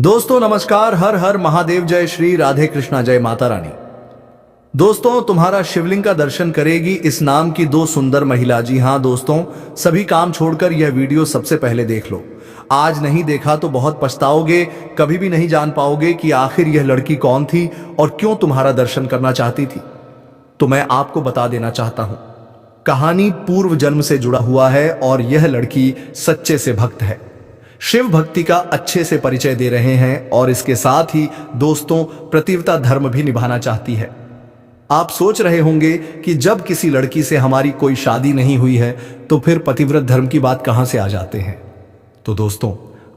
दोस्तों नमस्कार। हर हर महादेव, जय श्री राधे कृष्णा, जय माता रानी। दोस्तों तुम्हारा शिवलिंग का दर्शन करेगी इस नाम की दो सुंदर महिला। जी हां दोस्तों, सभी काम छोड़कर यह वीडियो सबसे पहले देख लो। आज नहीं देखा तो बहुत पछताओगे, कभी भी नहीं जान पाओगे कि आखिर यह लड़की कौन थी और क्यों तुम्हारा दर्शन करना चाहती थी। तो मैं आपको बता देना चाहता हूं, कहानी पूर्व जन्म से जुड़ा हुआ है और यह लड़की सच्चे से भक्त है। शिव भक्ति का अच्छे से परिचय दे रहे हैं और इसके साथ ही दोस्तों पतिव्रता धर्म भी निभाना चाहती है। आप सोच रहे होंगे कि जब किसी लड़की से हमारी कोई शादी नहीं हुई है तो फिर पतिव्रत धर्म की बात कहां से आ जाते हैं। तो दोस्तों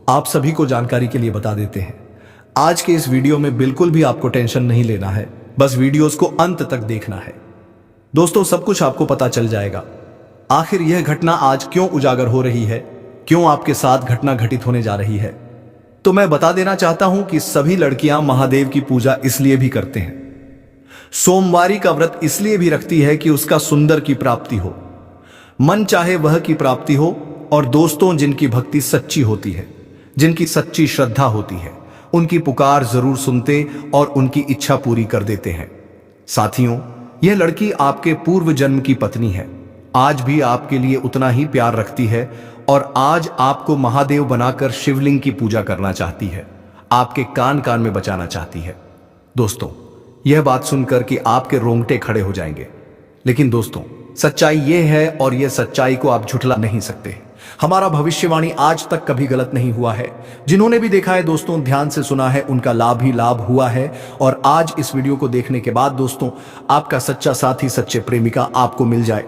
आप सभी को जानकारी के लिए बता देते हैं, आज के इस वीडियो में बिल्कुल भी आपको टेंशन नहीं लेना है, बस वीडियोस को अंत तक देखना है। दोस्तों सब कुछ आपको पता चल जाएगा, आखिर यह घटना आज क्यों उजागर हो रही है, क्यों आपके साथ घटना घटित होने जा रही है। तो मैं बता देना चाहता हूं कि सभी लड़कियां महादेव की पूजा इसलिए भी करते हैं, सोमवारी का व्रत इसलिए भी रखती है कि उसका सुंदर की प्राप्ति हो, मन चाहे वह की प्राप्ति हो। और दोस्तों जिनकी भक्ति सच्ची होती है, जिनकी सच्ची श्रद्धा होती है, उनकी पुकार जरूर सुनते और उनकी इच्छा पूरी कर देते हैं। साथियों, यह लड़की आपके पूर्व जन्म की पत्नी है, आज भी आपके लिए उतना ही प्यार रखती है और आज आपको महादेव बनाकर शिवलिंग की पूजा करना चाहती है, आपके कान कान में बचाना चाहती है। दोस्तों यह बात सुनकर कि आपके रोंगटे खड़े हो जाएंगे, लेकिन दोस्तों सच्चाई यह है और यह सच्चाई को आप झुठला नहीं सकते। हमारा भविष्यवाणी आज तक कभी गलत नहीं हुआ है। जिन्होंने भी देखा है दोस्तों, ध्यान से सुना है, उनका लाभ ही लाभ हुआ है। और आज इस वीडियो को देखने के बाद दोस्तों आपका सच्चा साथी, सच्चे प्रेमिका आपको मिल जाए।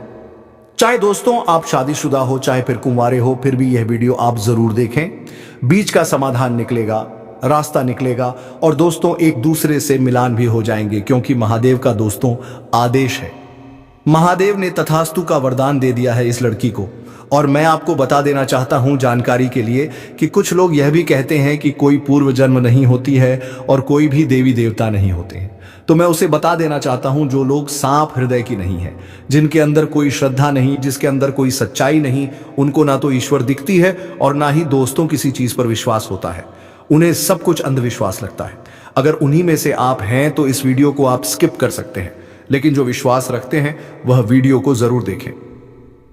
चाहे दोस्तों आप शादीशुदा हो, चाहे फिर कुंवारे हो, फिर भी यह वीडियो आप जरूर देखें। बीच का समाधान निकलेगा, रास्ता निकलेगा और दोस्तों एक दूसरे से मिलान भी हो जाएंगे, क्योंकि महादेव का दोस्तों आदेश है। महादेव ने तथास्तु का वरदान दे दिया है इस लड़की को। और मैं आपको बता देना चाहता हूं जानकारी के लिए कि कुछ लोग यह भी कहते हैं कि कोई पूर्व जन्म नहीं होती है और कोई भी देवी देवता नहीं होते हैं। तो मैं उसे बता देना चाहता हूं, जो लोग सांप हृदय की नहीं है, जिनके अंदर कोई श्रद्धा नहीं, जिसके अंदर कोई सच्चाई नहीं, उनको ना तो ईश्वर दिखती है और ना ही दोस्तों किसी चीज पर विश्वास होता है। उन्हें सब कुछ अंधविश्वास लगता है। अगर उन्हीं में से आप हैं तो इस वीडियो को आप स्किप कर सकते हैं, लेकिन जो विश्वास रखते हैं वह वीडियो को जरूर देखें।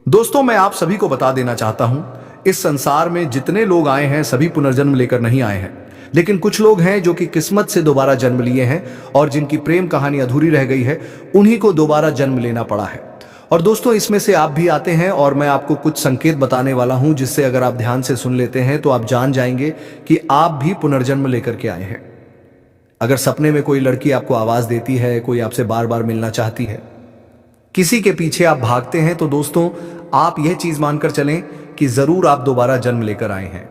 दोस्तों मैं आप सभी को बता देना चाहता हूं, इस संसार में जितने लोग आए हैं सभी पुनर्जन्म लेकर नहीं आए हैं, लेकिन कुछ लोग हैं जो कि किस्मत से दोबारा जन्म लिए हैं और जिनकी प्रेम कहानी अधूरी रह गई है, उन्हीं को दोबारा जन्म लेना पड़ा है। और दोस्तों इसमें से आप भी आते हैं और मैं आपको कुछ संकेत बताने वाला हूं, जिससे अगर आप ध्यान से सुन लेते हैं तो आप जान जाएंगे कि आप भी पुनर्जन्म लेकर के आए हैं। अगर सपने में कोई लड़की आपको आवाज देती है, कोई आपसे बार बार मिलना चाहती है, किसी के पीछे आप भागते हैं, तो दोस्तों आप यह चीज मानकर चलें कि जरूर आप दोबारा जन्म लेकर आए हैं।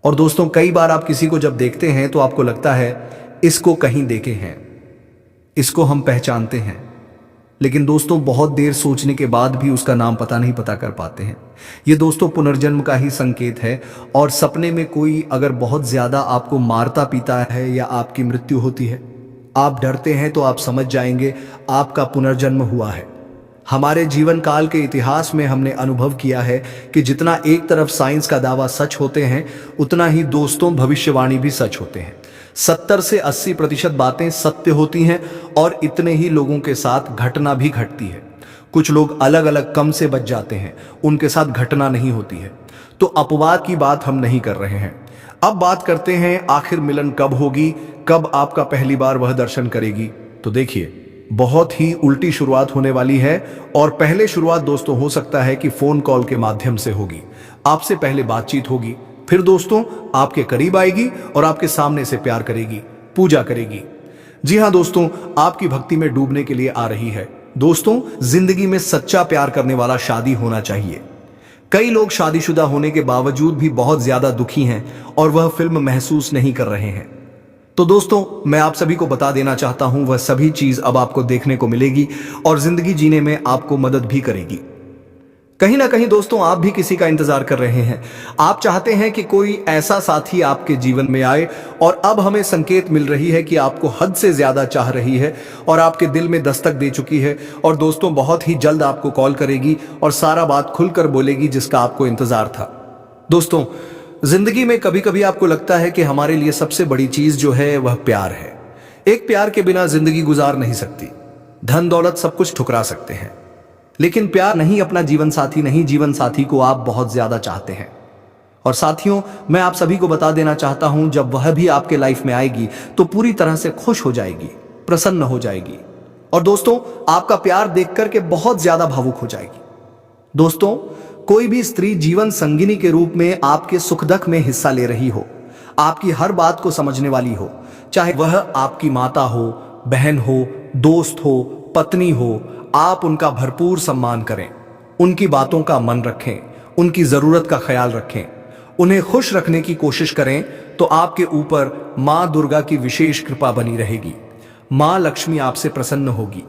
और दोस्तों कई बार आप किसी को जब देखते हैं तो आपको लगता है इसको कहीं देखे हैं, इसको हम पहचानते हैं, लेकिन दोस्तों बहुत देर सोचने के बाद भी उसका नाम पता नहीं पता कर पाते हैं। ये दोस्तों पुनर्जन्म का ही संकेत है। और सपने में कोई अगर बहुत ज्यादा आपको मारता पीता है या आपकी मृत्यु होती है, आप डरते हैं, तो आप समझ जाएंगे आपका पुनर्जन्म हुआ है। हमारे जीवन काल के इतिहास में हमने अनुभव किया है कि जितना एक तरफ साइंस का दावा सच होते हैं, उतना ही दोस्तों भविष्यवाणी भी सच होते हैं। 70 से 80% बातें सत्य होती हैं और इतने ही लोगों के साथ घटना भी घटती है। कुछ लोग अलग अलग कम से बच जाते हैं, उनके साथ घटना नहीं होती है। तो अपवाद की बात हम नहीं कर रहे हैं। अब बात करते हैं आखिर मिलन कब होगी, कब आपका पहली बार वह दर्शन करेगी। तो देखिए बहुत ही उल्टी शुरुआत होने वाली है। और पहले शुरुआत दोस्तों हो सकता है कि फोन कॉल के माध्यम से होगी, आपसे पहले बातचीत होगी, फिर दोस्तों आपके करीब आएगी और आपके सामने से प्यार करेगी, पूजा करेगी। जी हां दोस्तों, आपकी भक्ति में डूबने के लिए आ रही है। दोस्तों जिंदगी में सच्चा प्यार करने वाला शादी होना चाहिए। कई लोग शादीशुदा होने के बावजूद भी बहुत ज्यादा दुखी हैं और वह फिल्म महसूस नहीं कर रहे हैं। तो दोस्तों मैं आप सभी को बता देना चाहता हूं, वह सभी चीज अब आपको देखने को मिलेगी और जिंदगी जीने में आपको मदद भी करेगी। कहीं ना कहीं दोस्तों आप भी किसी का इंतजार कर रहे हैं। आप चाहते हैं कि कोई ऐसा साथी आपके जीवन में आए और अब हमें संकेत मिल रही है कि आपको हद से ज्यादा चाह रही है और आपके दिल में दस्तक दे चुकी है। और दोस्तों बहुत ही जल्द आपको कॉल करेगी और सारा बात खुलकर बोलेगी जिसका आपको इंतजार था। दोस्तों जिंदगी में कभी कभी आपको लगता है कि हमारे लिए सबसे बड़ी चीज जो है वह प्यार है। एक प्यार के बिना जिंदगी गुजार नहीं सकती। धन दौलत सब कुछ ठुकरा सकते हैं, लेकिन प्यार नहीं, अपना जीवन साथी नहीं। जीवन साथी को आप बहुत ज्यादा चाहते हैं। और साथियों, मैं आप सभी को बता देना चाहता हूं, जब वह भी आपके लाइफ में आएगी तो पूरी तरह से खुश हो जाएगी, प्रसन्न हो जाएगी। और दोस्तों, आपका प्यार देख करके बहुत ज्यादा भावुक हो जाएगी। दोस्तों, कोई भी स्त्री जीवन संगिनी के रूप में आपके सुख दुख में हिस्सा ले रही हो, आपकी हर बात को समझने वाली हो, चाहे वह आपकी माता हो, बहन हो, दोस्त हो, पत्नी हो, आप उनका भरपूर सम्मान करें, उनकी बातों का मन रखें, उनकी जरूरत का ख्याल रखें, उन्हें खुश रखने की कोशिश करें, तो आपके ऊपर मां दुर्गा की विशेष कृपा बनी रहेगी। मां लक्ष्मी आपसे प्रसन्न होगी।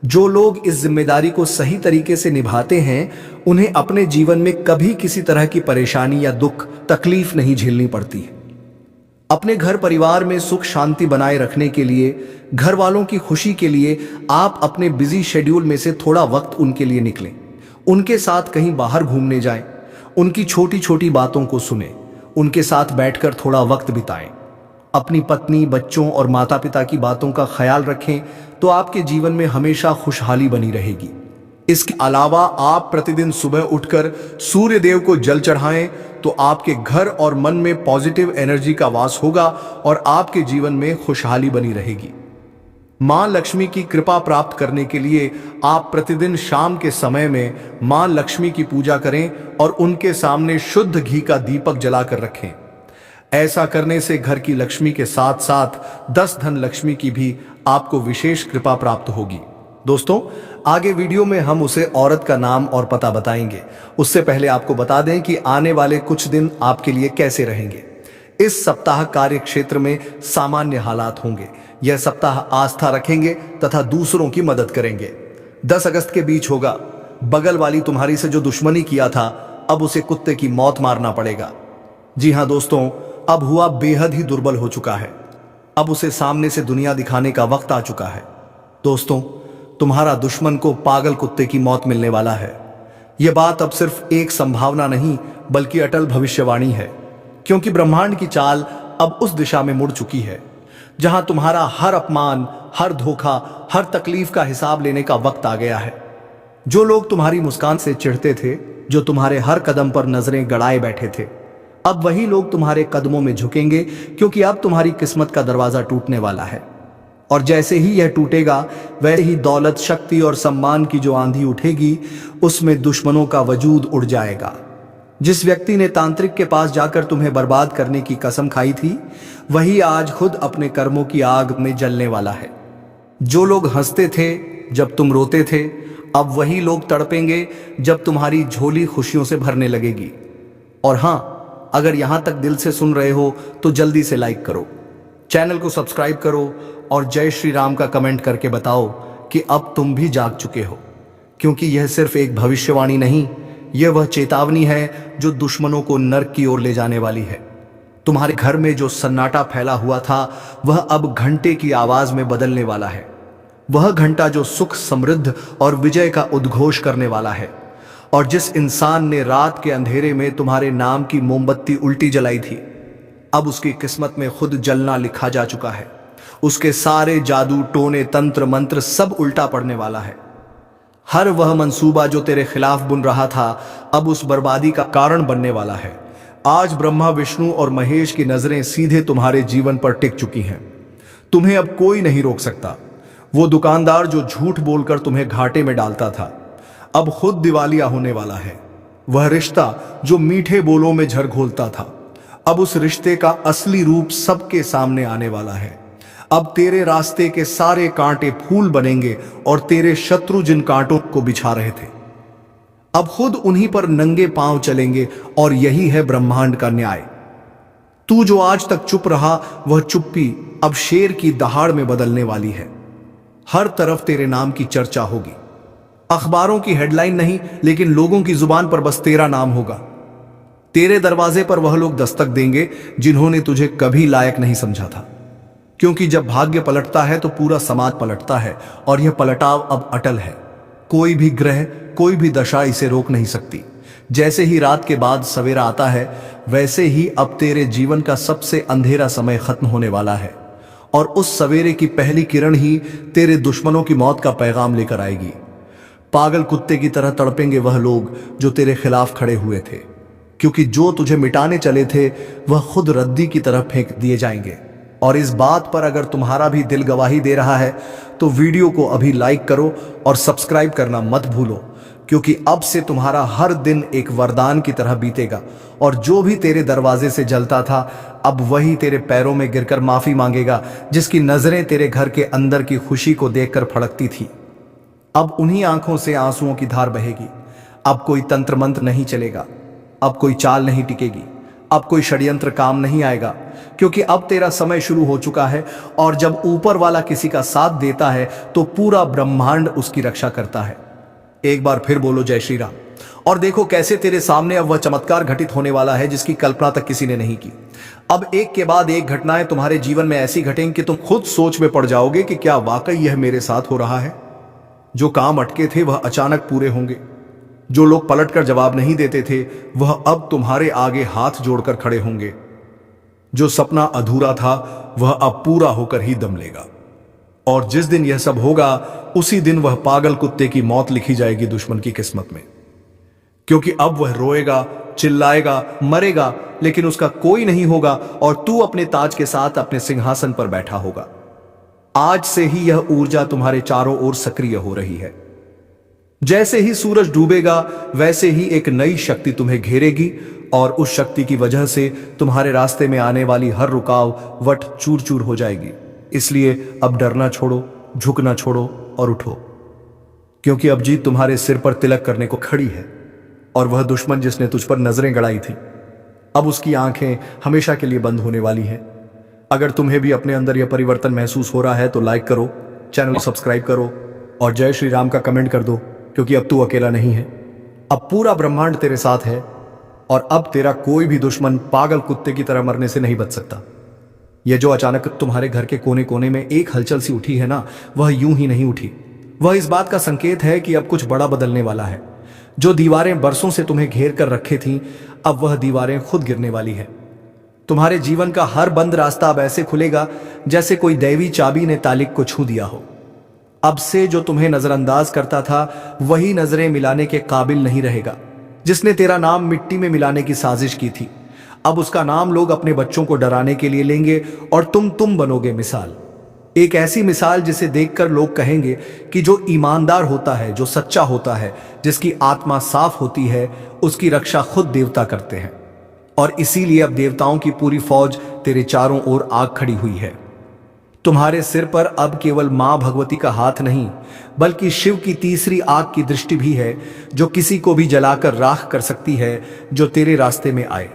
जो लोग इस जिम्मेदारी को सही तरीके से निभाते हैं, उन्हें अपने जीवन में कभी किसी तरह की परेशानी या दुख तकलीफ नहीं झेलनी पड़ती है। अपने घर परिवार में सुख शांति बनाए रखने के लिए, घर वालों की खुशी के लिए आप अपने बिजी शेड्यूल में से थोड़ा वक्त उनके लिए निकलें। उनके साथ कहीं बाहर घूमने जाएं, उनकी छोटी छोटी बातों को सुनें, उनके साथ बैठकर थोड़ा वक्त बिताएं। अपनी पत्नी, बच्चों और माता पिता की बातों का ख्याल रखें, तो आपके जीवन में हमेशा खुशहाली बनी रहेगी। इसके अलावा आप प्रतिदिन सुबह उठकर सूर्य देव को जल चढ़ाएं, तो आपके घर और मन में पॉजिटिव एनर्जी का वास होगा और आपके जीवन में खुशहाली बनी रहेगी। मां लक्ष्मी की कृपा प्राप्त करने के लिए आप प्रतिदिन शाम के समय में मां लक्ष्मी की पूजा करें और उनके सामने शुद्ध घी का दीपक जलाकर रखें। ऐसा करने से घर की लक्ष्मी के साथ साथ 10 धन लक्ष्मी की भी आपको विशेष कृपा प्राप्त होगी। दोस्तों, आगे वीडियो में हम उसे औरत का नाम और पता बताएंगे। उससे पहले आपको बता दें कि आने वाले कुछ दिन आपके लिए कैसे रहेंगे। इस सप्ताह कार्य क्षेत्र में सामान्य हालात होंगे। यह सप्ताह आस्था रखेंगे तथा दूसरों की मदद करेंगे। 10 अगस्त के बीच होगा। बगल वाली तुम्हारी से जो दुश्मनी किया था, अब उसे कुत्ते की मौत मारना पड़ेगा। जी हाँ दोस्तों, अब हुआ बेहद ही दुर्बल हो चुका है। अब उसे सामने से दुनिया दिखाने का वक्त आ चुका है। दोस्तों, तुम्हारा दुश्मन को पागल कुत्ते की मौत मिलने वाला है। यह बात अब सिर्फ एक संभावना नहीं, बल्कि अटल भविष्यवाणी है, क्योंकि ब्रह्मांड की चाल अब उस दिशा में मुड़ चुकी है जहां तुम्हारा हर अपमान, हर धोखा, हर तकलीफ का हिसाब लेने का वक्त आ गया है। जो लोग तुम्हारी मुस्कान से चिढ़ते थे, जो तुम्हारे हर कदम पर नजरें गड़ाए बैठे थे, अब वही लोग तुम्हारे कदमों में झुकेंगे, क्योंकि अब तुम्हारी किस्मत का दरवाजा टूटने वाला है। और जैसे ही यह टूटेगा, वैसे ही दौलत, शक्ति और सम्मान की जो आंधी उठेगी, उसमें दुश्मनों का वजूद उड़ जाएगा। जिस व्यक्ति ने तांत्रिक के पास जाकर तुम्हें बर्बाद करने की कसम खाई थी, वही आज खुद अपने कर्मों की आग में जलने वाला है। जो लोग हंसते थे जब तुम रोते थे, अब वही लोग तड़पेंगे जब तुम्हारी झोली खुशियों से भरने लगेगी। और हां, अगर यहां तक दिल से सुन रहे हो तो जल्दी से लाइक करो, चैनल को सब्सक्राइब करो और जय श्री राम का कमेंट करके बताओ कि अब तुम भी जाग चुके हो। क्योंकि यह सिर्फ एक भविष्यवाणी नहीं, यह वह चेतावनी है जो दुश्मनों को नर्क की ओर ले जाने वाली है। तुम्हारे घर में जो सन्नाटा फैला हुआ था, वह अब घंटे की आवाज में बदलने वाला है। वह घंटा जो सुख, समृद्ध और विजय का उद्घोष करने वाला है। और जिस इंसान ने रात के अंधेरे में तुम्हारे नाम की मोमबत्ती उल्टी जलाई थी, अब उसकी किस्मत में खुद जलना लिखा जा चुका है। उसके सारे जादू, टोने, तंत्र मंत्र सब उल्टा पड़ने वाला है। हर वह मंसूबा जो तेरे खिलाफ बुन रहा था, अब उस बर्बादी का कारण बनने वाला है। आज ब्रह्मा, विष्णु और महेश की नजरें सीधे तुम्हारे जीवन पर टिक चुकी हैं। तुम्हें अब कोई नहीं रोक सकता। वो दुकानदार जो झूठ बोलकर तुम्हें घाटे में डालता था, अब खुद दिवालिया होने वाला है। वह रिश्ता जो मीठे बोलों में झरघोलता था, अब उस रिश्ते का असली रूप सबके सामने आने वाला है। अब तेरे रास्ते के सारे कांटे फूल बनेंगे और तेरे शत्रु जिन कांटों को बिछा रहे थे, अब खुद उन्हीं पर नंगे पांव चलेंगे। और यही है ब्रह्मांड का न्याय। तू जो आज तक चुप रहा, वह चुप्पी अब शेर की दहाड़ में बदलने वाली है। हर तरफ तेरे नाम की चर्चा होगी। अखबारों की हेडलाइन नहीं, लेकिन लोगों की जुबान पर बस तेरा नाम होगा। तेरे दरवाजे पर वह लोग दस्तक देंगे जिन्होंने तुझे कभी लायक नहीं समझा था। क्योंकि जब भाग्य पलटता है तो पूरा समाज पलटता है, और यह पलटाव अब अटल है। कोई भी ग्रह, कोई भी दशा इसे रोक नहीं सकती, जैसे ही रात के बाद सवेरा आता है, वैसे ही अब तेरे जीवन का सबसे अंधेरा समय खत्म होने वाला है और उस सवेरे की पहली किरण ही तेरे दुश्मनों की मौत का पैगाम लेकर आएगी। पागल कुत्ते की तरह तड़पेंगे वह लोग जो तेरे खिलाफ खड़े हुए थे, क्योंकि जो तुझे मिटाने चले थे वह खुद रद्दी की तरह फेंक दिए जाएंगे। और इस बात पर अगर तुम्हारा भी दिल गवाही दे रहा है तो वीडियो को अभी लाइक करो और सब्सक्राइब करना मत भूलो, क्योंकि अब से तुम्हारा हर दिन एक वरदान की तरह बीतेगा और जो भी तेरे दरवाजे से जलता था अब वही तेरे पैरों में गिरकर माफी मांगेगा, जिसकी नजरें तेरे घर के अंदर की खुशी को देखकर फड़कती थी। अब उन्हीं आंखों से आंसुओं की धार बहेगी। अब कोई तंत्र मंत्र नहीं चलेगा, अब कोई चाल नहीं टिकेगी, अब कोई षड्यंत्र काम नहीं आएगा, क्योंकि अब तेरा समय शुरू हो चुका है। और जब ऊपर वाला किसी का साथ देता है तो पूरा ब्रह्मांड उसकी रक्षा करता है। एक बार फिर बोलो जय श्री राम। और देखो कैसे तेरे सामने अब वह चमत्कार घटित होने वाला है जिसकी कल्पना तक किसी ने नहीं की। अब एक के बाद एक घटनाएं तुम्हारे जीवन में ऐसी घटेंगी कि तुम खुद सोच में पड़ जाओगे कि क्या वाकई यह मेरे साथ हो रहा है। जो काम अटके थे वह अचानक पूरे होंगे। जो लोग पलटकर जवाब नहीं देते थे वह अब तुम्हारे आगे हाथ जोड़कर खड़े होंगे। जो सपना अधूरा था वह अब पूरा होकर ही दम लेगा। और जिस दिन यह सब होगा उसी दिन वह पागल कुत्ते की मौत लिखी जाएगी दुश्मन की किस्मत में, क्योंकि अब वह रोएगा, चिल्लाएगा, मरेगा, लेकिन उसका कोई नहीं होगा और तू अपने ताज के साथ अपने सिंहासन पर बैठा होगा। आज से ही यह ऊर्जा तुम्हारे चारों ओर सक्रिय हो रही है। जैसे ही सूरज डूबेगा वैसे ही एक नई शक्ति तुम्हें घेरेगी और उस शक्ति की वजह से तुम्हारे रास्ते में आने वाली हर रुकाव वट चूर चूर हो जाएगी। इसलिए अब डरना छोड़ो, झुकना छोड़ो और उठो, क्योंकि अब जीत तुम्हारे सिर पर तिलक करने को खड़ी है। और वह दुश्मन जिसने तुझ पर नजरें गड़ाई थी अब उसकी आंखें हमेशा के लिए बंद होने वाली हैं। अगर तुम्हें भी अपने अंदर यह परिवर्तन महसूस हो रहा है तो लाइक करो, चैनल सब्सक्राइब करो और जय श्री राम का कमेंट कर दो, क्योंकि अब तू अकेला नहीं है। अब पूरा ब्रह्मांड तेरे साथ है और अब तेरा कोई भी दुश्मन पागल कुत्ते की तरह मरने से नहीं बच सकता। यह जो अचानक तुम्हारे घर के कोने कोने में एक हलचल सी उठी है ना, वह यूं ही नहीं उठी। वह इस बात का संकेत है कि अब कुछ बड़ा बदलने वाला है। जो दीवारें बरसों से तुम्हें घेर कर रखे थीं, अब वह दीवारें खुद गिरने वाली है। तुम्हारे जीवन का हर बंद रास्ता अब ऐसे खुलेगा जैसे कोई दैवी चाबी ने तालिक को छू दिया हो। अब से जो तुम्हें नजरअंदाज करता था वही नजरें मिलाने के काबिल नहीं रहेगा। जिसने तेरा नाम मिट्टी में मिलाने की साजिश की थी, अब उसका नाम लोग अपने बच्चों को डराने के लिए लेंगे और तुम बनोगे मिसाल। एक ऐसी मिसाल जिसे देखकर लोग कहेंगे कि जो ईमानदार होता है, जो सच्चा होता है, जिसकी आत्मा साफ होती है, उसकी रक्षा खुद देवता करते हैं। और इसीलिए अब देवताओं की पूरी फौज तेरे चारों ओर आग खड़ी हुई है। तुम्हारे सिर पर अब केवल मां भगवती का हाथ नहीं, बल्कि शिव की तीसरी आग की दृष्टि भी है, जो किसी को भी जलाकर राख कर सकती है जो तेरे रास्ते में आए।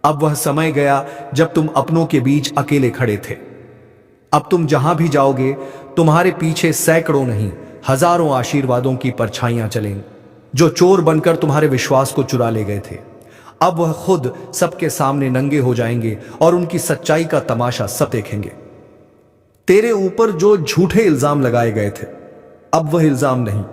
अब वह समय गया जब तुम अपनों के बीच अकेले खड़े थे। अब तुम जहां भी जाओगे तुम्हारे पीछे सैकड़ों नहीं हजारों आशीर्वादों की परछाइयां चलेंगी, जो चोर बनकर तुम्हारे विश्वास को चुरा ले गए थे। अब वह खुद सबके सामने नंगे हो जाएंगे और उनकी सच्चाई का तमाशा सब देखेंगे। तेरे ऊपर जो झूठे इल्जाम लगाए गए थे, अब वह इल्जाम नहीं,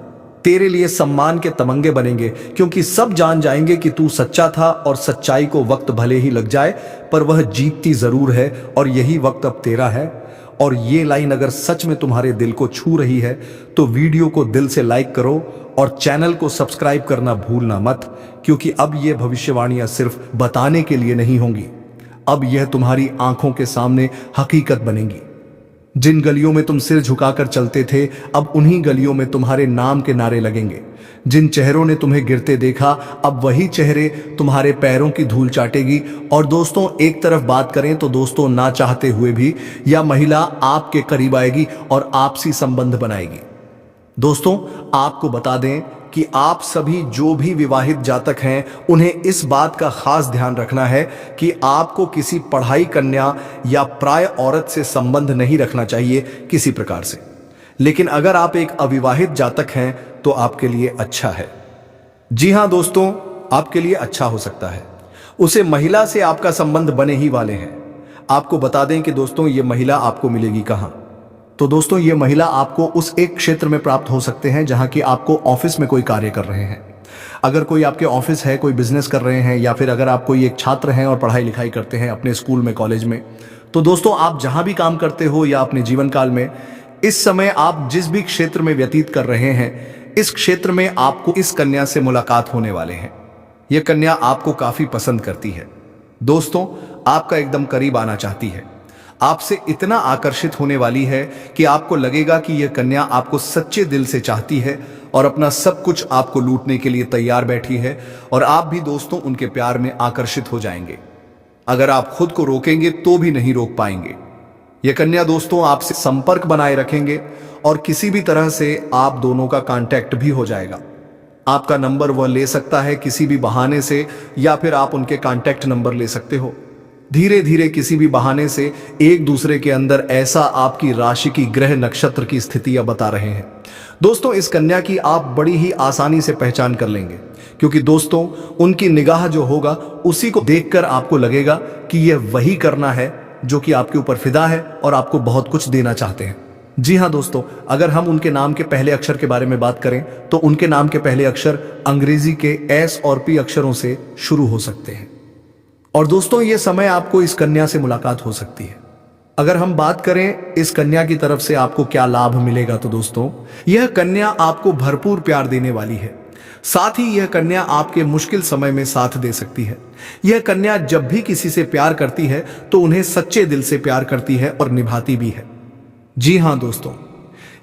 तेरे लिए सम्मान के तमंगे बनेंगे, क्योंकि सब जान जाएंगे कि तू सच्चा था और सच्चाई को वक्त भले ही लग जाए पर वह जीतती जरूर है और यही वक्त अब तेरा है। और ये लाइन अगर सच में तुम्हारे दिल को छू रही है तो वीडियो को दिल से लाइक करो और चैनल को सब्सक्राइब करना भूलना मत, क्योंकि अब ये भविष्यवाणियां सिर्फ बताने के लिए नहीं होंगी, अब यह तुम्हारी आंखों के सामने हकीकत बनेंगी। जिन गलियों में तुम सिर झुकाकर चलते थे, अब उन्हीं गलियों में तुम्हारे नाम के नारे लगेंगे। जिन चेहरों ने तुम्हें गिरते देखा, अब वही चेहरे तुम्हारे पैरों की धूल चाटेगी। और दोस्तों, एक तरफ बात करें तो दोस्तों, ना चाहते हुए भी यह महिला आपके करीब आएगी और आपसी संबंध बनाएगी। दोस्तों, आपको बता दें कि आप सभी जो भी विवाहित जातक हैं, उन्हें इस बात का खास ध्यान रखना है कि आपको किसी पढ़ाई कन्या या प्राय औरत से संबंध नहीं रखना चाहिए किसी प्रकार से। लेकिन अगर आप एक अविवाहित जातक हैं तो आपके लिए अच्छा है। जी हां दोस्तों, आपके लिए अच्छा हो सकता है। उसे महिला से आपका संबंध बने ही वाले हैं। आपको बता दें कि दोस्तों, ये महिला आपको मिलेगी कहां? तो दोस्तों, ये महिला आपको उस एक क्षेत्र में प्राप्त हो सकते हैं जहां कि आपको ऑफिस में कोई कार्य कर रहे हैं। अगर कोई आपके ऑफिस है, कोई बिजनेस कर रहे हैं, या फिर अगर आप कोई एक छात्र हैं और पढ़ाई लिखाई करते हैं अपने स्कूल में, कॉलेज में, तो दोस्तों आप जहां भी काम करते हो या अपने जीवन काल में, इस समय आप जिस भी क्षेत्र में व्यतीत कर रहे हैं, इस क्षेत्र में आपको इस कन्या से मुलाकात होने वाले हैं। यह कन्या आपको काफी पसंद करती है दोस्तों, आपका एकदम करीब आना चाहती है, आपसे इतना आकर्षित होने वाली है कि आपको लगेगा कि यह कन्या आपको सच्चे दिल से चाहती है और अपना सब कुछ आपको लूटने के लिए तैयार बैठी है, और आप भी दोस्तों उनके प्यार में आकर्षित हो जाएंगे। अगर आप खुद को रोकेंगे तो भी नहीं रोक पाएंगे। यह कन्या दोस्तों आपसे संपर्क बनाए रखेंगे और किसी भी तरह से आप दोनों का कांटेक्ट भी हो जाएगा। आपका नंबर वह ले सकता है किसी भी बहाने से, या फिर आप उनके कांटेक्ट नंबर ले सकते हो। धीरे धीरे किसी भी बहाने से एक दूसरे के अंदर ऐसा आपकी राशि की ग्रह नक्षत्र की स्थितियां बता रहे हैं। दोस्तों इस कन्या की आप बड़ी ही आसानी से पहचान कर लेंगे, क्योंकि दोस्तों उनकी निगाह जो होगा उसी को देखकर आपको लगेगा कि यह वही करना है जो कि आपके ऊपर फिदा है और आपको बहुत कुछ देना चाहते हैं। जी हाँ दोस्तों, अगर हम उनके नाम के पहले अक्षर के बारे में बात करें तो उनके नाम के पहले अक्षर अंग्रेजी के एस और पी अक्षरों से शुरू हो सकते हैं। और दोस्तों ये समय आपको इस कन्या से मुलाकात हो सकती है। अगर हम बात करें इस कन्या की तरफ से आपको क्या लाभ मिलेगा, तो दोस्तों यह कन्या आपको भरपूर प्यार देने वाली है। साथ ही यह कन्या आपके मुश्किल समय में साथ दे सकती है। यह कन्या जब भी किसी से प्यार करती है तो उन्हें सच्चे दिल से प्यार करती है और निभाती भी है। जी हाँ दोस्तों,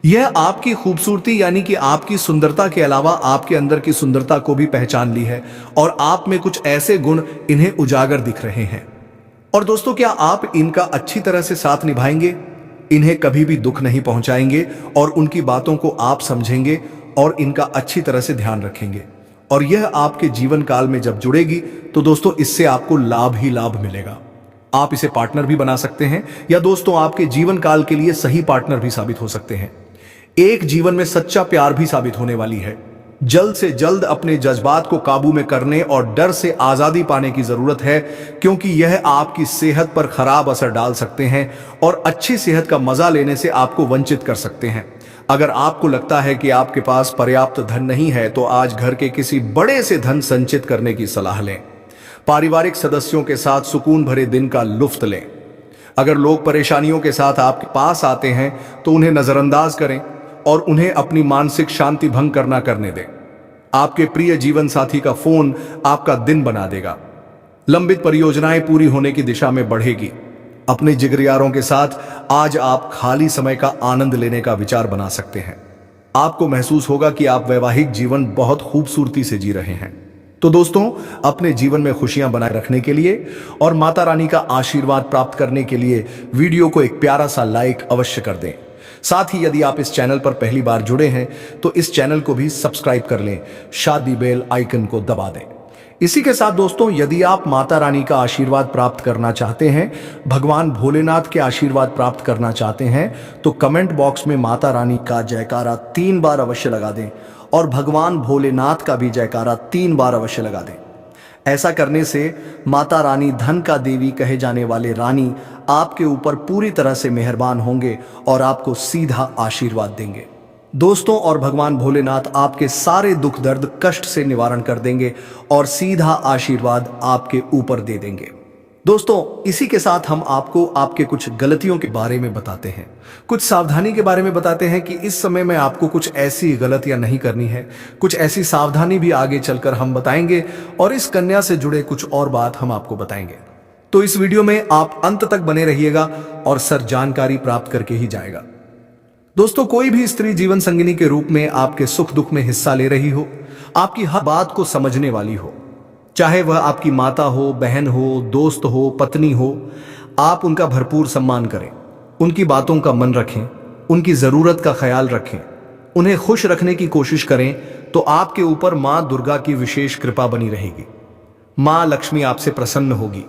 यह आपकी खूबसूरती यानी कि आपकी सुंदरता के अलावा आपके अंदर की सुंदरता को भी पहचान ली है, और आप में कुछ ऐसे गुण इन्हें उजागर दिख रहे हैं। और दोस्तों क्या आप इनका अच्छी तरह से साथ निभाएंगे? इन्हें कभी भी दुख नहीं पहुंचाएंगे और उनकी बातों को आप समझेंगे और इनका अच्छी तरह से ध्यान रखेंगे, और यह आपके जीवन काल में जब जुड़ेगी तो दोस्तों इससे आपको लाभ ही लाभ मिलेगा। आप इसे पार्टनर भी बना सकते हैं, या दोस्तों आपके जीवन काल के लिए सही पार्टनर भी साबित हो सकते हैं। एक जीवन में सच्चा प्यार भी साबित होने वाली है। जल्द से जल्द अपने जज्बात को काबू में करने और डर से आजादी पाने की जरूरत है, क्योंकि यह आपकी सेहत पर खराब असर डाल सकते हैं और अच्छी सेहत का मजा लेने से आपको वंचित कर सकते हैं। अगर आपको लगता है कि आपके पास पर्याप्त धन नहीं है तो आज घर के किसी बड़े से धन संचित करने की सलाह लें। पारिवारिक सदस्यों के साथ सुकून भरे दिन का लुत्फ लें। अगर लोग परेशानियों के साथ आपके पास आते हैं तो उन्हें नजरअंदाज करें और उन्हें अपनी मानसिक शांति भंग करना करने दें। आपके प्रिय जीवन साथी का फोन आपका दिन बना देगा। लंबित परियोजनाएं पूरी होने की दिशा में बढ़ेगी। अपने जिगरियारों के साथ आज आप खाली समय का आनंद लेने का विचार बना सकते हैं। आपको महसूस होगा कि आप वैवाहिक जीवन बहुत खूबसूरती से जी रहे हैं। तो दोस्तों अपने जीवन में खुशियां बनाए रखने के लिए और माता रानी का आशीर्वाद प्राप्त करने के लिए वीडियो को एक प्यारा सा लाइक अवश्य कर दें। साथ ही यदि आप इस चैनल पर पहली बार जुड़े हैं तो इस चैनल को भी सब्सक्राइब कर लें, शादी बेल आइकन को दबा दें। इसी के साथ दोस्तों यदि आप माता रानी का आशीर्वाद प्राप्त करना चाहते हैं, भगवान भोलेनाथ के आशीर्वाद प्राप्त करना चाहते हैं, तो कमेंट बॉक्स में माता रानी का जयकारा 3 बार अवश्य लगा दें और भगवान भोलेनाथ का भी जयकारा 3 बार अवश्य लगा दें। ऐसा करने से माता रानी धन का देवी कहे जाने वाले रानी आपके ऊपर पूरी तरह से मेहरबान होंगे और आपको सीधा आशीर्वाद देंगे दोस्तों। और भगवान भोलेनाथ आपके सारे दुख दर्द कष्ट से निवारण कर देंगे और सीधा आशीर्वाद आपके ऊपर दे देंगे। दोस्तों इसी के साथ हम आपको आपके कुछ गलतियों के बारे में बताते हैं, कुछ सावधानी के बारे में बताते हैं कि इस समय में आपको कुछ ऐसी गलतियां नहीं करनी है। कुछ ऐसी सावधानी भी आगे चलकर हम बताएंगे और इस कन्या से जुड़े कुछ और बात हम आपको बताएंगे। तो इस वीडियो में आप अंत तक बने रहिएगा और सर जानकारी प्राप्त करके ही जाएगा। दोस्तों कोई भी स्त्री जीवन संगिनी के रूप में आपके सुख दुख में हिस्सा ले रही हो, आपकी हर बात को समझने वाली हो, चाहे वह आपकी माता हो, बहन हो, दोस्त हो, पत्नी हो, आप उनका भरपूर सम्मान करें, उनकी बातों का मन रखें, उनकी जरूरत का ख्याल रखें, उन्हें खुश रखने की कोशिश करें, तो आपके ऊपर मां दुर्गा की विशेष कृपा बनी रहेगी। मां लक्ष्मी आपसे प्रसन्न होगी।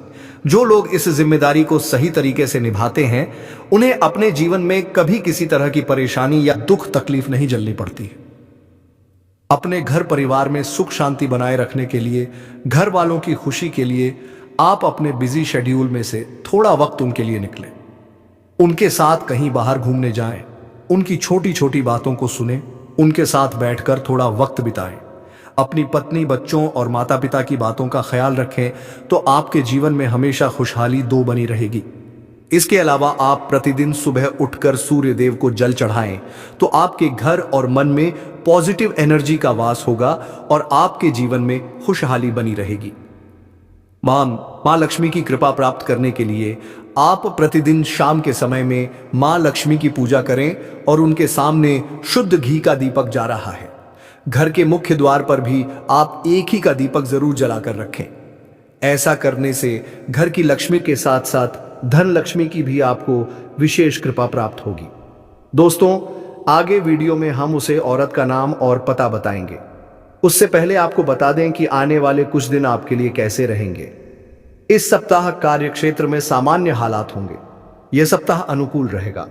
जो लोग इस जिम्मेदारी को सही तरीके से निभाते हैं उन्हें अपने जीवन में कभी किसी तरह की परेशानी या दुख तकलीफ नहीं झेलनी पड़ती। अपने घर परिवार में सुख शांति बनाए रखने के लिए, घर वालों की खुशी के लिए आप अपने बिजी शेड्यूल में से थोड़ा वक्त उनके लिए निकलें। उनके साथ कहीं बाहर घूमने जाएं, उनकी छोटी छोटी बातों को सुनें, उनके साथ बैठकर थोड़ा वक्त बिताएं। अपनी पत्नी, बच्चों और माता पिता की बातों का ख्याल रखें तो आपके जीवन में हमेशा खुशहाली दो बनी रहेगी। इसके अलावा आप प्रतिदिन सुबह उठकर सूर्य देव को जल चढ़ाएं तो आपके घर और मन में पॉजिटिव एनर्जी का वास होगा और आपके जीवन में खुशहाली बनी रहेगी। मां लक्ष्मी की कृपा प्राप्त करने के लिए आप प्रतिदिन शाम के समय में मां लक्ष्मी की पूजा करें और उनके सामने शुद्ध घी का दीपक जा रहा है। घर के मुख्य द्वार पर भी आप एक ही का दीपक जरूर जलाकर रखें। ऐसा करने से घर की लक्ष्मी के साथ साथ धन लक्ष्मी की भी आपको विशेष कृपा प्राप्त होगी। दोस्तों, आगे वीडियो में हम उसे औरत का नाम और पता बताएंगे। उससे पहले आपको बता दें कि आने वाले कुछ दिन आपके लिए कैसे रहेंगे। इस सप्ताह कार्य क्षेत्र में सामान्य हालात होंगे। यह सप्ताह अनुकूल रहेगा।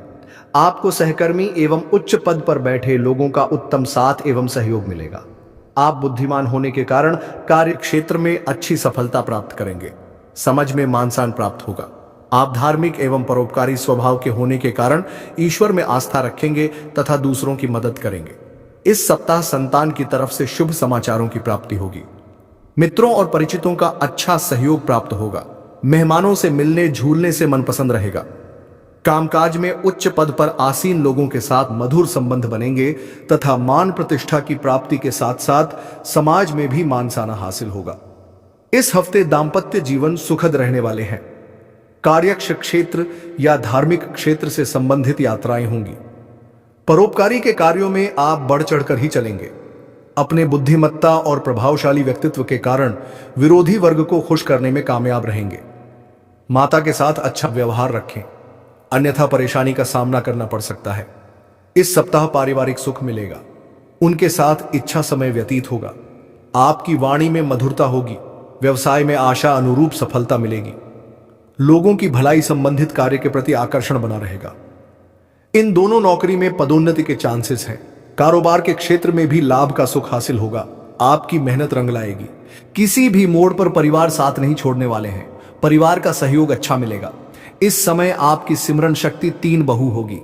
आपको सहकर्मी एवं उच्च पद पर बैठे लोगों का उत्तम साथ एवं सहयोग मिलेगा। आप बुद्धिमान होने के कारण कार्य क्षेत्र में अच्छी सफलता प्राप्त करेंगे। समझ में मान सम्मान प्राप्त होगा। आप धार्मिक एवं परोपकारी स्वभाव के होने के कारण ईश्वर में आस्था रखेंगे तथा दूसरों की मदद करेंगे। इस सप्ताह संतान की तरफ से शुभ समाचारों की प्राप्ति होगी। मित्रों और परिचितों का अच्छा सहयोग प्राप्त होगा। मेहमानों से मिलने झूलने से मन पसंद रहेगा। कामकाज में उच्च पद पर आसीन लोगों के साथ मधुर संबंध बनेंगे तथा मान प्रतिष्ठा की प्राप्ति के साथ साथ समाज में भी मान सम्मान हासिल होगा। इस हफ्ते दाम्पत्य जीवन सुखद रहने वाले हैं। कार्यक्ष क्षेत्र या धार्मिक क्षेत्र से संबंधित यात्राएं होंगी। परोपकारी के कार्यों में आप बढ़ चढ़कर ही चलेंगे। अपने बुद्धिमत्ता और प्रभावशाली व्यक्तित्व के कारण विरोधी वर्ग को खुश करने में कामयाब रहेंगे। माता के साथ अच्छा व्यवहार रखें, अन्यथा परेशानी का सामना करना पड़ सकता है। इस सप्ताह पारिवारिक सुख मिलेगा। उनके साथ इच्छा समय व्यतीत होगा। आपकी वाणी में मधुरता होगी। व्यवसाय में आशा अनुरूप सफलता मिलेगी। लोगों की भलाई संबंधित कार्य के प्रति आकर्षण बना रहेगा। इन दोनों नौकरी में पदोन्नति के चांसेस हैं। कारोबार के क्षेत्र में भी लाभ का सुख हासिल होगा। आपकी मेहनत रंग लाएगी। किसी भी मोड़ पर परिवार साथ नहीं छोड़ने वाले हैं। परिवार का सहयोग अच्छा मिलेगा। इस समय आपकी सिमरन शक्ति 3 बहु होगी।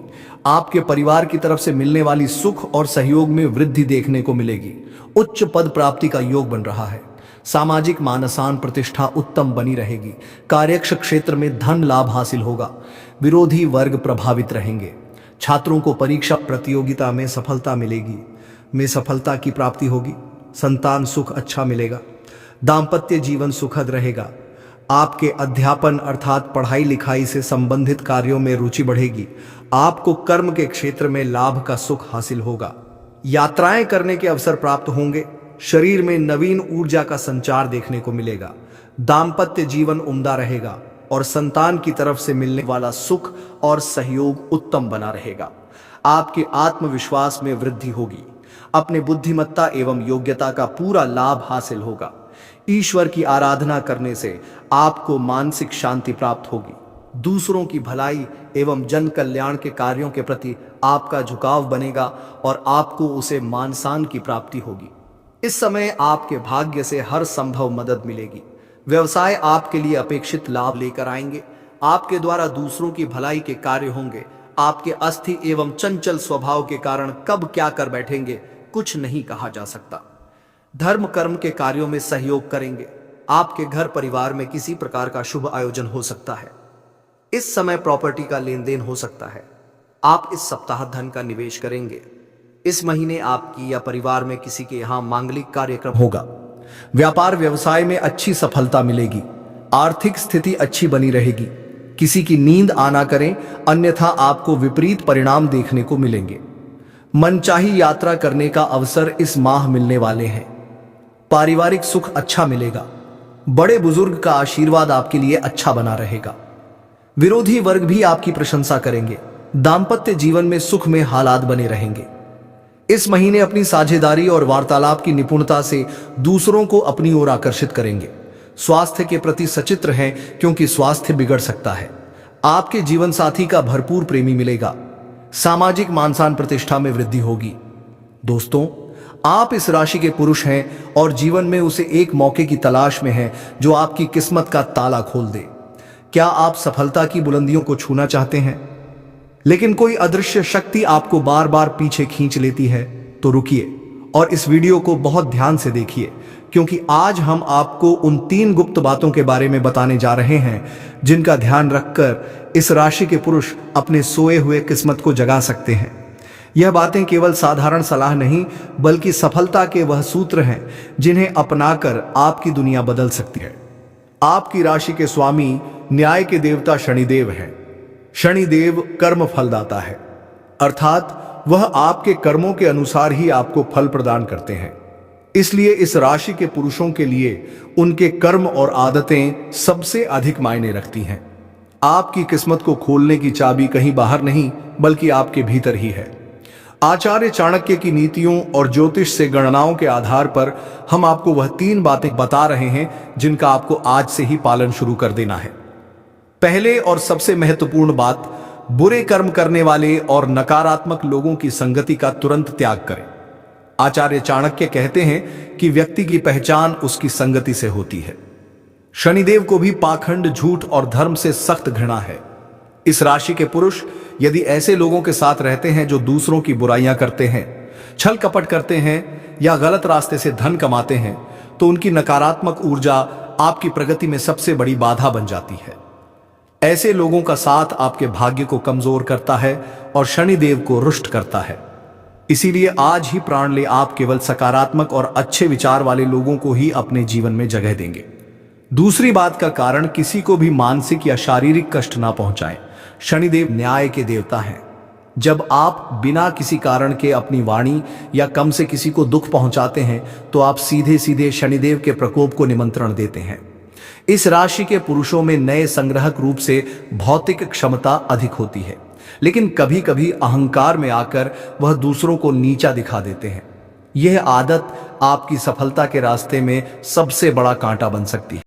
आपके परिवार की तरफ से मिलने वाली सुख और सहयोग में वृद्धि देखने को मिलेगी। उच्च पद प्राप्ति का योग बन रहा है। सामाजिक मानसान प्रतिष्ठा उत्तम बनी रहेगी। कार्यक्ष क्षेत्र में धन लाभ हासिल होगा। विरोधी वर्ग प्रभावित रहेंगे। छात्रों को परीक्षा प्रतियोगिता में सफलता मिलेगी। सफलता की प्राप्ति होगी। संतान सुख अच्छा मिलेगा। दाम्पत्य जीवन सुखद रहेगा। आपके अध्यापन अर्थात पढ़ाई लिखाई से संबंधित कार्यों में रुचि बढ़ेगी। आपको कर्म के क्षेत्र में लाभ का सुख हासिल होगा। यात्राएं करने के अवसर प्राप्त होंगे। शरीर में नवीन ऊर्जा का संचार देखने को मिलेगा। दाम्पत्य जीवन उम्दा रहेगा और संतान की तरफ से मिलने वाला सुख और सहयोग उत्तम बना रहेगा। आपके आत्मविश्वास में वृद्धि होगी। अपने बुद्धिमत्ता एवं योग्यता का पूरा लाभ हासिल होगा। ईश्वर की आराधना करने से आपको मानसिक शांति प्राप्त होगी। दूसरों की भलाई एवं जन कल्याण के कार्यों के प्रति आपका झुकाव बनेगा और आपको उसे मान सम्मान की प्राप्ति होगी। इस समय आपके भाग्य से हर संभव मदद मिलेगी। व्यवसाय आपके लिए अपेक्षित लाभ लेकर आएंगे। आपके द्वारा दूसरों की भलाई के कार्य होंगे। आपके अस्थिर एवं चंचल स्वभाव के कारण कब क्या कर बैठेंगे कुछ नहीं कहा जा सकता। धर्म कर्म के कार्यों में सहयोग करेंगे। आपके घर परिवार में किसी प्रकार का शुभ आयोजन हो सकता है। इस समय प्रॉपर्टी का लेन देन हो सकता है। आप इस सप्ताह धन का निवेश करेंगे। इस महीने आपकी या परिवार में किसी के यहाँ मांगलिक कार्यक्रम होगा। व्यापार व्यवसाय में अच्छी सफलता मिलेगी। आर्थिक स्थिति अच्छी बनी रहेगी। किसी की नींद आना करें, अन्यथा आपको विपरीत परिणाम देखने को मिलेंगे। मनचाही यात्रा करने का अवसर इस माह मिलने वाले हैं। पारिवारिक सुख अच्छा मिलेगा। बड़े बुजुर्ग का आशीर्वाद आपके लिए अच्छा बना रहेगा। विरोधी वर्ग भी आपकी प्रशंसा करेंगे। दाम्पत्य जीवन में सुख में हालात बने रहेंगे। इस महीने अपनी साझेदारी और वार्तालाप की निपुणता से दूसरों को अपनी ओर आकर्षित करेंगे। स्वास्थ्य के प्रति सचित्र हैं क्योंकि स्वास्थ्य बिगड़ सकता है। आपके जीवन साथी का भरपूर प्रेमी मिलेगा। सामाजिक मान सम्मान प्रतिष्ठा में वृद्धि होगी। दोस्तों, आप इस राशि के पुरुष हैं और जीवन में उसे एक मौके की तलाश में हैं जो आपकी किस्मत का ताला खोल दे। क्या आप सफलता की बुलंदियों को छूना चाहते हैं, लेकिन कोई अदृश्य शक्ति आपको बार बार पीछे खींच लेती है? तो रुकिए और इस वीडियो को बहुत ध्यान से देखिए, क्योंकि आज हम आपको उन 3 गुप्त बातों के बारे में बताने जा रहे हैं जिनका ध्यान रखकर इस राशि के पुरुष अपने सोए हुए किस्मत को जगा सकते हैं। यह बातें केवल साधारण सलाह नहीं, बल्कि सफलता के वह सूत्र हैं जिन्हें अपनाकर आपकी दुनिया बदल सकती है। आपकी राशि के स्वामी न्याय के देवता शनिदेव हैं। शनिदेव कर्म फलदाता है, अर्थात वह आपके कर्मों के अनुसार ही आपको फल प्रदान करते हैं। इसलिए इस राशि के पुरुषों के लिए उनके कर्म और आदतें सबसे अधिक मायने रखती हैं। आपकी किस्मत को खोलने की चाबी कहीं बाहर नहीं, बल्कि आपके भीतर ही है। आचार्य चाणक्य की नीतियों और ज्योतिष से गणनाओं के आधार पर हम आपको वह 3 बातें बता रहे हैं जिनका आपको आज से ही पालन शुरू कर देना है। पहले और सबसे महत्वपूर्ण बात, बुरे कर्म करने वाले और नकारात्मक लोगों की संगति का तुरंत त्याग करें। आचार्य चाणक्य कहते हैं कि व्यक्ति की पहचान उसकी संगति से होती है। शनिदेव को भी पाखंड, झूठ और धर्म से सख्त घृणा है। इस राशि के पुरुष यदि ऐसे लोगों के साथ रहते हैं जो दूसरों की बुराइयां करते हैं, छल कपट करते हैं या गलत रास्ते से धन कमाते हैं, तो उनकी नकारात्मक ऊर्जा आपकी प्रगति में सबसे बड़ी बाधा बन जाती है। ऐसे लोगों का साथ आपके भाग्य को कमजोर करता है और शनिदेव को रुष्ट करता है। इसीलिए आज ही प्राण ले आप केवल सकारात्मक और अच्छे विचार वाले लोगों को ही अपने जीवन में जगह देंगे। दूसरी बात का कारण, किसी को भी मानसिक या शारीरिक कष्ट ना पहुंचाएं। शनिदेव न्याय के देवता हैं। जब आप बिना किसी कारण के अपनी वाणी या कम से किसी को दुख पहुंचाते हैं, तो आप सीधे सीधे शनिदेव के प्रकोप को निमंत्रण देते हैं। इस राशि के पुरुषों में नए संग्रहक रूप से भौतिक क्षमता अधिक होती है, लेकिन कभी कभी अहंकार में आकर वह दूसरों को नीचा दिखा देते हैं। यह आदत आपकी सफलता के रास्ते में सबसे बड़ा कांटा बन सकती है।